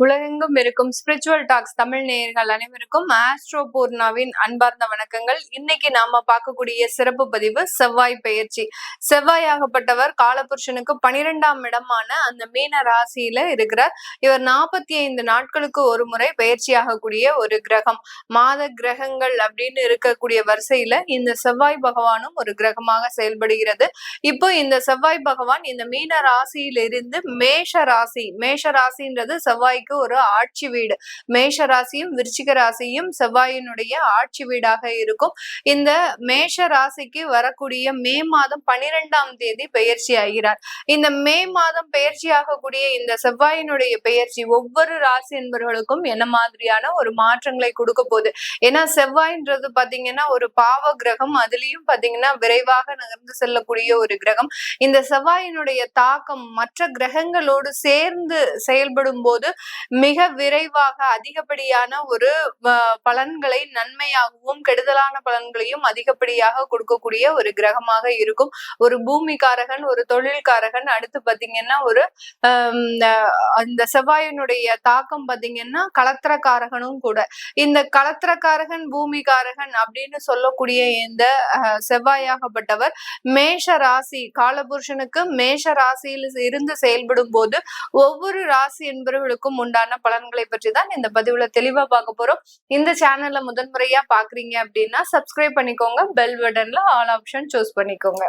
உலகெங்கும் இருக்கும் spiritual tax Tamil நேயர்கள் அனைவருக்கும் ஆஸ்ட்ரோ பூர்ணாவின் அன்பார்ந்த வணக்கங்கள். இன்னைக்கு நாம பார்க்கக்கூடிய சிறப்பு பதிவு செவ்வாய் பெயர்ச்சி. செவ்வாயாகப்பட்டவர் காலபுருஷனுக்கு 12ஆம் இடமான அந்த மீன ராசியில இருக்கிறார். இவர் 45 நாட்களுக்கு ஒரு முறை பெயர்ச்சியாகக்கூடிய ஒரு கிரகம். மாத கிரகங்கள் அப்படின்னு இருக்கக்கூடிய வரிசையில இந்த செவ்வாய் பகவானும் ஒரு கிரகமாக செயல்படுகிறது. இப்போ இந்த செவ்வாய் பகவான் இந்த மீன ராசியிலிருந்து மேஷ ராசின்றது செவ்வாய் ஒரு ஆட்சி வீடு. மேஷ ராசியும் விருச்சிக ராசியும் செவ்வாயினுடைய ஆட்சி வீடாக இருக்கும். இந்த மேஷ ராசிக்கு வரக்கூடிய மே மாதம் 12ஆம் தேதி பெயர்ச்சி ஆகிறார். இந்த மே மாதம் பெயர்ச்சி ஆகக்கூடிய இந்த செவ்வாயினுடைய பெயர்ச்சி ஒவ்வொரு ராசி என்பவர்களுக்கும் என்ன மாதிரியான ஒரு மாற்றங்களை கொடுக்க போகுது. ஏன்னா செவ்வாயின்றது பாத்தீங்கன்னா ஒரு பாவ கிரகம், அதுலயும் பாத்தீங்கன்னா விரைவாக நகர்ந்து செல்லக்கூடிய ஒரு கிரகம். இந்த செவ்வாயினுடைய தாக்கம் மற்ற கிரகங்களோடு சேர்ந்து செயல்படும் போது மிக விரைவாக அதிகப்படியான ஒரு பலன்களை, நன்மையாகவும் கெடுதலான பலன்களையும் அதிகப்படியாக கொடுக்கக்கூடிய ஒரு கிரகமாக இருக்கும். ஒரு பூமிக்காரகன், ஒரு தொழில்காரகன், அடுத்து பாத்தீங்கன்னா ஒரு இந்த செவ்வாயினுடைய தாக்கம் பாத்தீங்கன்னா கலத்திரக்காரகனும் கூட. இந்த கலத்திரக்காரகன், பூமிக்காரகன் அப்படின்னு சொல்லக்கூடிய இந்த செவ்வாயாகப்பட்டவர் மேஷ ராசி காலபுருஷனுக்கு மேஷ ராசியில் இருந்து செயல்படும் போது ஒவ்வொரு ராசி என்பவர்களுக்கும் உண்டான பலன்களை பற்றி தான் இந்த பதிவுல தெளிவா பார்க்க போறோம். இந்த சேனல்ல முதன்முறையா பாக்குறீங்க அப்படின்னா சப்ஸ்கிரைப் பண்ணிக்கோங்க, பெல் பட்டன்ல ஆல் ஆப்ஷன் சூஸ் பண்ணிக்கோங்க.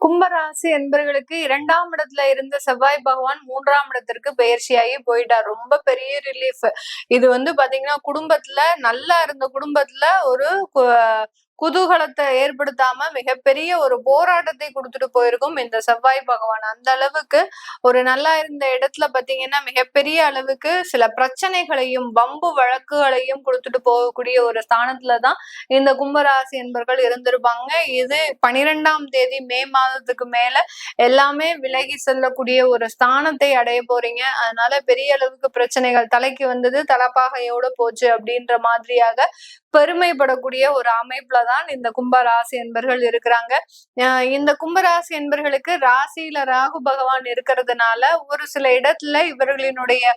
கும்பராசி என்பர்களுக்கு 2ஆம் இடத்துல இருந்த செவ்வாய் பகவான் 3ஆம் இடத்திற்கு பெயர்ச்சியாகி போயிட்டார். ரொம்ப பெரிய ரிலீஃப். இது பாத்தீங்கன்னா குடும்பத்துல நல்லா இருந்த குடும்பத்துல ஒரு குதூகலத்தை ஏற்படுத்தாம மிகப்பெரிய ஒரு போராட்டத்தை கொடுத்துட்டு போயிருக்கும் இந்த செவ்வாய் பகவான். அந்த அளவுக்கு ஒரு நல்லா இருந்த இடத்துல பாத்தீங்கன்னா மிகப்பெரிய அளவுக்கு சில பிரச்சனைகளையும் வம்பு வழக்குகளையும் கொடுத்துட்டு போகக்கூடிய ஒரு ஸ்தானத்துலதான் இந்த கும்பராசி என்பவர்கள் இருந்திருப்பாங்க. இது 12ஆம் தேதி மே மாதத்துக்கு மேல எல்லாமே விலகி செல்லக்கூடிய ஒரு ஸ்தானத்தை அடைய போறீங்க. அதனால பெரிய அளவுக்கு பிரச்சனைகள் தலைக்கு வந்தது தலப்பாகையோட போச்சு அப்படின்ற மாதிரியாக பெருமைப்படக்கூடிய ஒரு அமைப்புலதான் இந்த கும்பராசி என்பர்கள் இருக்கிறாங்க. இந்த கும்பராசி என்பர்களுக்கு ராசியில ராகு பகவான் இருக்கிறதுனால ஒரு சில இடத்துல இவர்களினுடைய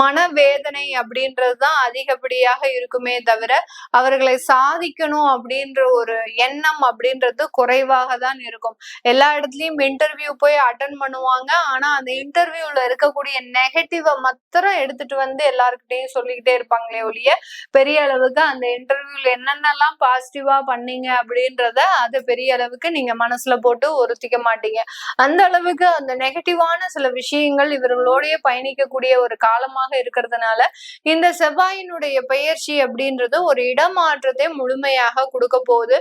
மனவேதனை அப்படின்றதுதான் அதிகப்படியாக இருக்குமே தவிர அவர்களை சாதிக்கணும் அப்படின்ற ஒரு எண்ணம் அப்படின்றது குறைவாக தான் இருக்கும். எல்லா இடத்துலயும் இன்டர்வியூ போய் அட்டன் பண்ணுவாங்க. ஆனா அந்த இன்டர்வியூல இருக்கக்கூடிய நெகட்டிவ மாத்திரம் எடுத்துட்டு எல்லாருக்கிட்டையும் சொல்லிக்கிட்டே இருப்பாங்களே ஒழிய பெரிய அளவுக்கு அந்த இன்டர்வியூல என்னென்னலாம் பாசிட்டிவா பண்ணீங்க அப்படின்றத அது பெரிய அளவுக்கு நீங்க மனசுல போட்டு ஒருத்திக்க மாட்டீங்க. அந்த அளவுக்கு அந்த நெகட்டிவான சில விஷயங்கள் இவர்களோடய பயணிக்கக்கூடிய ஒரு காலமாக இருக்கிறதுனால இந்த செவ்வாயினுடைய பெயர்ச்சி அப்படின்றது ஒரு இடமாற்றத்தை முழுமையாக கொடுக்க போகுது.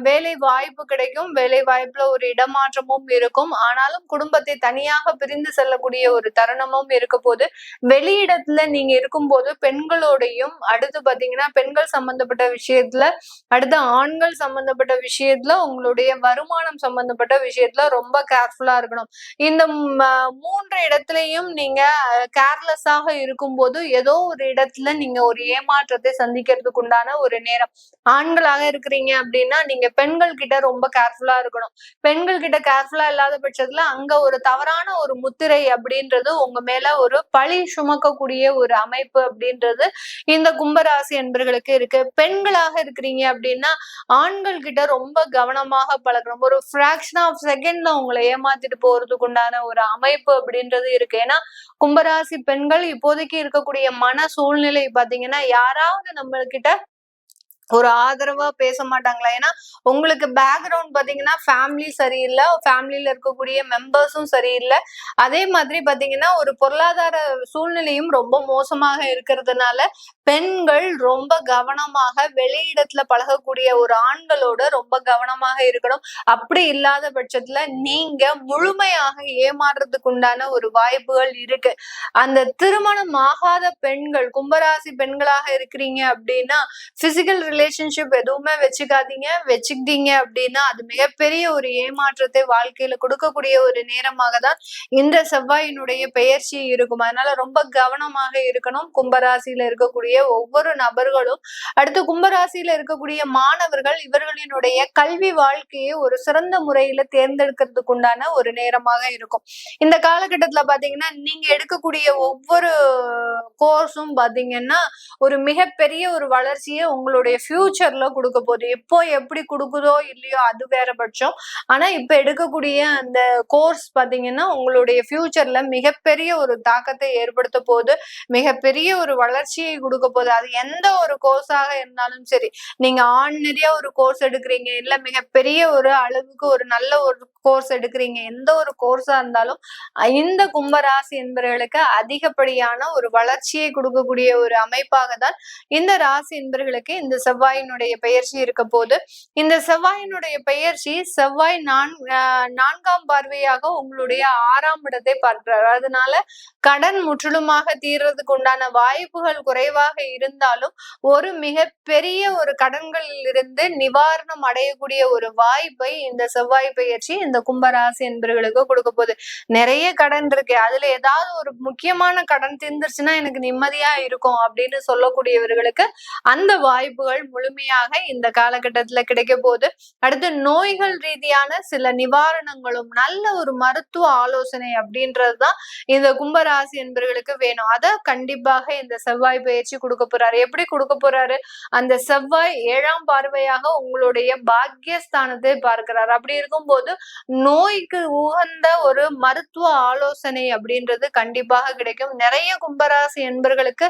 வேலை வாய்ப்பு கிடைக்கும், வேலை வாய்ப்புல ஒரு இடமாற்றமும் இருக்கும். ஆனாலும் குடும்பத்தை தனியாக பிரிந்து செல்லக்கூடிய ஒரு தருணமும் இருக்க போது. வெளியிடத்துல நீங்க இருக்கும்போது பெண்களோடையும், அடுத்து பாத்தீங்கன்னா பெண்கள் சம்பந்தப்பட்ட விஷயத்துல, அடுத்து ஆண்கள் சம்பந்தப்பட்ட விஷயத்துல, உங்களுடைய வருமானம் சம்பந்தப்பட்ட விஷயத்துல ரொம்ப கேர்ஃபுல்லா இருக்கணும். இந்த 3 இடத்துலயும் நீங்க கேர்லெஸ்ஸாக இருக்கும்போது ஏதோ ஒரு இடத்துல நீங்க ஒரு ஏமாற்றத்தை சந்திக்கிறதுக்கு உண்டான ஒரு நேரம். ஆண்களாக இருக்கிறீங்க அப்படின்னா நீங்க பெண்கள் கிட்ட ரொம்ப கேர்ஃபுல்லா இருக்கணும். பெண்கள் கிட்ட கேர்ஃபுல்லா இல்லாத பட்சத்துல அங்க ஒரு தவறான ஒரு முத்திரை அப்படின்றது உங்க மேல ஒரு பழி சுமக்கக்கூடிய ஒரு அமைப்பு அப்படின்றது இந்த கும்பராசி என்பர்களுக்கு இருக்கு. பெண்களாக இருக்கிறீங்க அப்படின்னா ஆண்கள் கிட்ட ரொம்ப கவனமாக பழகணும். ஒரு ஃபிராக்ஷன் ஆஃப் செகண்ட்ல உங்களை ஏமாத்திட்டு போறதுக்கு உண்டான ஒரு அமைப்பு அப்படின்றது இருக்கு. ஏன்னா கும்பராசி பெண்கள் இப்போதைக்கு இருக்கக்கூடிய மன சூழ்நிலை பாத்தீங்கன்னா யாராவது நம்மள்கிட்ட ஒரு ஆதரவா பேச மாட்டாங்களா? ஏன்னா உங்களுக்கு பேக்ரவுண்ட் பாத்தீங்கன்னா ஃபேமிலி சரியில்லை, ஃபேமிலியில இருக்கக்கூடிய மெம்பர்ஸும் சரியில்லை. அதே மாதிரி பாத்தீங்கன்னா ஒரு பொருளாதார சூழ்நிலையும் ரொம்ப மோசமாக இருக்கிறதுனால பெண்கள் ரொம்ப கவனமாக வெளியிடத்துல பழகக்கூடிய ஒரு ஆண்களோட ரொம்ப கவனமாக இருக்கணும். அப்படி இல்லாத பட்சத்துல நீங்க முழுமையாக ஏமாறுறதுக்கு உண்டான ஒரு வாய்ப்புகள் இருக்கு. அந்த திருமணம் ஆகாத பெண்கள், கும்பராசி பெண்களாக இருக்கிறீங்க அப்படின்னா பிசிக்கல் ரிலேஷன்ஷிப் எதுவுமே வச்சுக்காதீங்க. வச்சுக்கிட்டீங்க அப்படின்னா அது மிகப்பெரிய ஒரு ஏமாற்றத்தை வாழ்க்கையில கொடுக்கக்கூடிய ஒரு நேரமாக தான் இந்த செவ்வாயினுடைய பெயர்ச்சி இருக்கும். அதனால ரொம்ப கவனமாக இருக்கணும் கும்பராசியில இருக்கக்கூடிய ஒவ்வொரு நபர்களும். அடுத்து கும்பராசியில இருக்கக்கூடிய மாணவர்கள் இவர்களினுடைய கல்வி வாழ்க்கையை ஒரு சிறந்த முறையில தேர்ந்தெடுக்கிறதுக்கு உண்டான ஒரு நேரமாக இருக்கும். இந்த காலகட்டத்துல பாத்தீங்கன்னா நீங்க எடுக்கக்கூடிய ஒவ்வொரு கோர்ஸும் பாத்தீங்கன்னா ஒரு மிகப்பெரிய ஒரு வளர்ச்சியை உங்களுடைய ஃபியூச்சர்ல கொடுக்க போகுது. எப்போ எப்படி கொடுக்குதோ இல்லையோ அது வேற பட்சம். ஆனா இப்ப எடுக்கக்கூடிய அந்த கோர்ஸ் பாத்தீங்கன்னா உங்களுடைய ஃபியூச்சர்ல மிகப்பெரிய ஒரு தாக்கத்தை ஏற்படுத்த போகுது. மிகப்பெரிய ஒரு வளர்ச்சியை கொடுக்க போகுது. அது எந்த ஒரு கோர்ஸாக இருந்தாலும் சரி, நீங்க ஆர்டினரியா ஒரு கோர்ஸ் எடுக்கிறீங்க, இல்ல மிகப்பெரிய ஒரு அளவுக்கு ஒரு நல்ல ஒரு கோர்ஸ் எடுக்கிறீங்க, எந்த ஒரு கோர்ஸா இருந்தாலும் இந்த கும்பராசி என்பவர்களுக்கு அதிகப்படியான ஒரு வளர்ச்சியை கொடுக்கக்கூடிய ஒரு அமைப்பாக தான் இந்த ராசி என்பவர்களுக்கு இந்த செவ்வாயினுடைய பெயர்ச்சி இருக்க போது. இந்த செவ்வாயினுடைய பெயர்ச்சி செவ்வாய் நான்காம் பார்வையாக உங்களுடைய 6ஆம் இடத்தை பார்க்கிறார். அதனால கடன் முற்றிலுமாக தீர்றதுக்கு உண்டான வாய்ப்புகள் குறைவாக இருந்தாலும் ஒரு மிகப்பெரிய ஒரு கடன்களில் இருந்து நிவாரணம் அடையக்கூடிய ஒரு வாய்ப்பை இந்த செவ்வாய் பெயர்ச்சி இந்த கும்பராசி என்பவர்களுக்கு கொடுக்க போகுது. நிறைய கடன் இருக்கு, அதுல ஏதாவது ஒரு முக்கியமான கடன் தீர்ந்துருச்சுன்னா எனக்கு நிம்மதியா இருக்கும் அப்படின்னு சொல்லக்கூடியவர்களுக்கு அந்த வாய்ப்புகள் முழுமையாக இந்த காலகட்டத்துல கிடைக்க போகுது. அடுத்து நோய்கள் ரீதியான சில நிவாரணங்களும் நல்ல ஒரு மருத்துவ ஆலோசனை அப்படின்றதுதான் இந்த கும்பராசி என்பவர்களுக்கு வேணும். அத கண்டிப்பாக இந்த செவ்வாய் பயிற்சி கொடுக்க போறாரு. எப்படி கொடுக்க போறாரு? அந்த செவ்வாய் 7ஆம் பார்வையாக உங்களுடைய பாக்கியஸ்தானத்தை பார்க்கிறார். அப்படி இருக்கும்போது நோய்க்கு உகந்த ஒரு மருத்துவ ஆலோசனை அப்படின்றது கண்டிப்பாக கிடைக்கும். நிறைய கும்பராசி என்பர்களுக்கு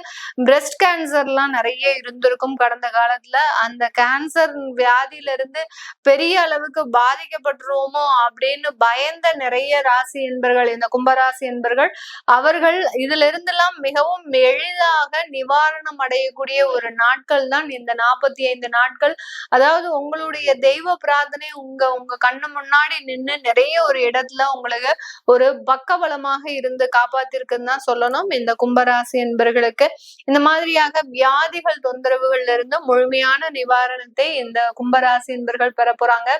பிரெஸ்ட் கேன்சர்லாம் நிறைய இருந்திருக்கும் கடந்த காலத்துல. அந்த கேன்சர் வியாதியில இருந்து பெரிய அளவுக்கு பாதிக்கப்பட்டுருவோமோ அப்படின்னு பயந்த நிறைய ராசி என்பர்கள், இந்த கும்பராசி என்பர்கள், அவர்கள் இதுல இருந்தெல்லாம் மிகவும் எளிதாக நிவாரணம் அடையக்கூடிய ஒரு நாட்கள் தான் இந்த 45 நாட்கள். அதாவது உங்களுடைய தெய்வ பிரார்த்தனை உங்க கண்ணு முன்னாடி நின்று நிறைய ஒரு இடத்துல உங்களுக்கு ஒரு பக்கபலமாக இருந்து காப்பாத்திருக்குன்னு தான் சொல்லணும் இந்த கும்பராசி என்பர்களுக்கு. இந்த மாதிரியாக வியாதிகள் தொந்தரவுகள்ல இருந்து முழுமையான நிவாரணத்தை இந்த கும்பராசி என்பர்கள் பெற போறாங்க.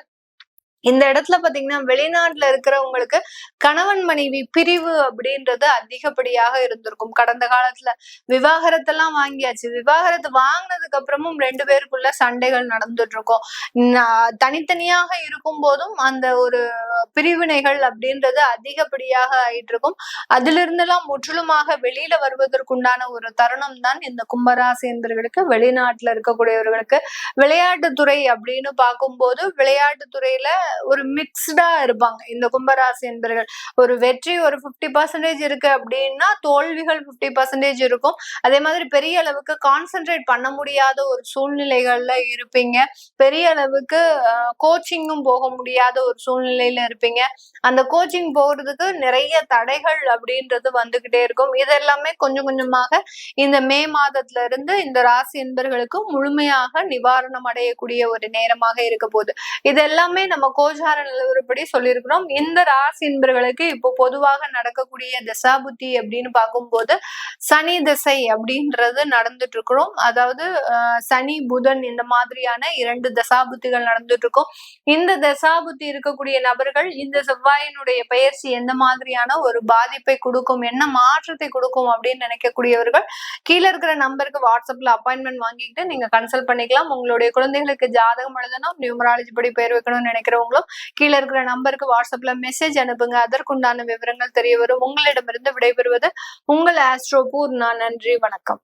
இந்த இடத்துல பாத்தீங்கன்னா வெளிநாட்டுல இருக்கிறவங்களுக்கு கணவன் மனைவி பிரிவு அப்படின்றது அதிகப்படியாக இருந்திருக்கும். கடந்த காலத்துல விவாகரத்தெல்லாம் வாங்கியாச்சு. விவாகரத்து வாங்கினதுக்கு அப்புறமும் 2 பேருக்குள்ள சண்டைகள் நடந்துட்டு இருக்கும். தனித்தனியாக இருக்கும் போதும் அந்த ஒரு பிரிவினைகள் அப்படின்றது அதிகப்படியாக ஆயிட்டு இருக்கும். அதுல இருந்தெல்லாம் முற்றிலுமாக வெளியில வருவதற்குண்டான ஒரு தருணம் தான் இந்த கும்பராசி என்பவர்களுக்கு. வெளிநாட்டுல இருக்கக்கூடியவர்களுக்கு விளையாட்டுத்துறை அப்படின்னு பார்க்கும்போது விளையாட்டுத்துறையில ஒரு மிக்ஸ்டா இருப்பாங்க இந்த கும்பராசி என்பர்கள். ஒரு வெற்றி ஒரு 50% இருக்கு அப்படின்னா தோல்விகள் 50% இருக்கும். அதே மாதிரி பெரிய அளவுக்கு கான்சென்ட்ரேட் பண்ண முடியாத ஒரு சூழ்நிலைகள்ல இருப்பீங்க. பெரிய அளவுக்கு கோச்சிங்கும் போக முடியாத ஒரு சூழ்நிலையில இருப்பீங்க. அந்த கோச்சிங் போறதுக்கு நிறைய தடைகள் அப்படின்றது வந்துகிட்டே இருக்கும். இதெல்லாமே கொஞ்சம் கொஞ்சமாக இந்த மே மாதத்துல இருந்து இந்த ராசி என்பர்களுக்கு முழுமையாக நிவாரணம் அடையக்கூடிய ஒரு நேரமாக இருக்க போகுது. இது எல்லாமே நம்ம கோச்சார நிலவரப்படி சொல்லியிருக்கிறோம். இந்த ராசி என்பர்களுக்கு இப்போ பொதுவாக நடக்கக்கூடிய தசாபுத்தி அப்படின்னு பார்க்கும்போது சனி திசை அப்படின்றது நடந்துட்டு இருக்கிறோம். அதாவது சனி புதன் இந்த மாதிரியான 2 தசாபுத்திகள் நடந்துட்டு இருக்கும். இந்த தசாபுத்தி இருக்கக்கூடிய நபர்கள் இந்த செவ்வாயினுடைய பெயர்ச்சி எந்த மாதிரியான ஒரு பாதிப்பை கொடுக்கும், என்ன மாற்றத்தை கொடுக்கும் அப்படின்னு நினைக்கக்கூடியவர்கள் கீழே இருக்கிற நம்பருக்கு வாட்ஸ்அப்ல அப்பாயின்மெண்ட் வாங்கிக்கிட்டு நீங்க கன்சல்ட் பண்ணிக்கலாம். உங்களுடைய குழந்தைகளுக்கு ஜாதகம் எழுதணும், நியூமராலஜி படி பேர் வைக்கணும்னு நினைக்கிறவங்களும் கீழே இருக்கிற நம்பருக்கு வாட்ஸ்அப்ல மெசேஜ் அனுப்புங்க. அதற்குண்டான விவரங்கள் தெரிய வரும். உங்களிடமிருந்து விடைபெறுவது உங்கள் ஆஸ்ட்ரோ பூர்ணா. நன்றி, வணக்கம்.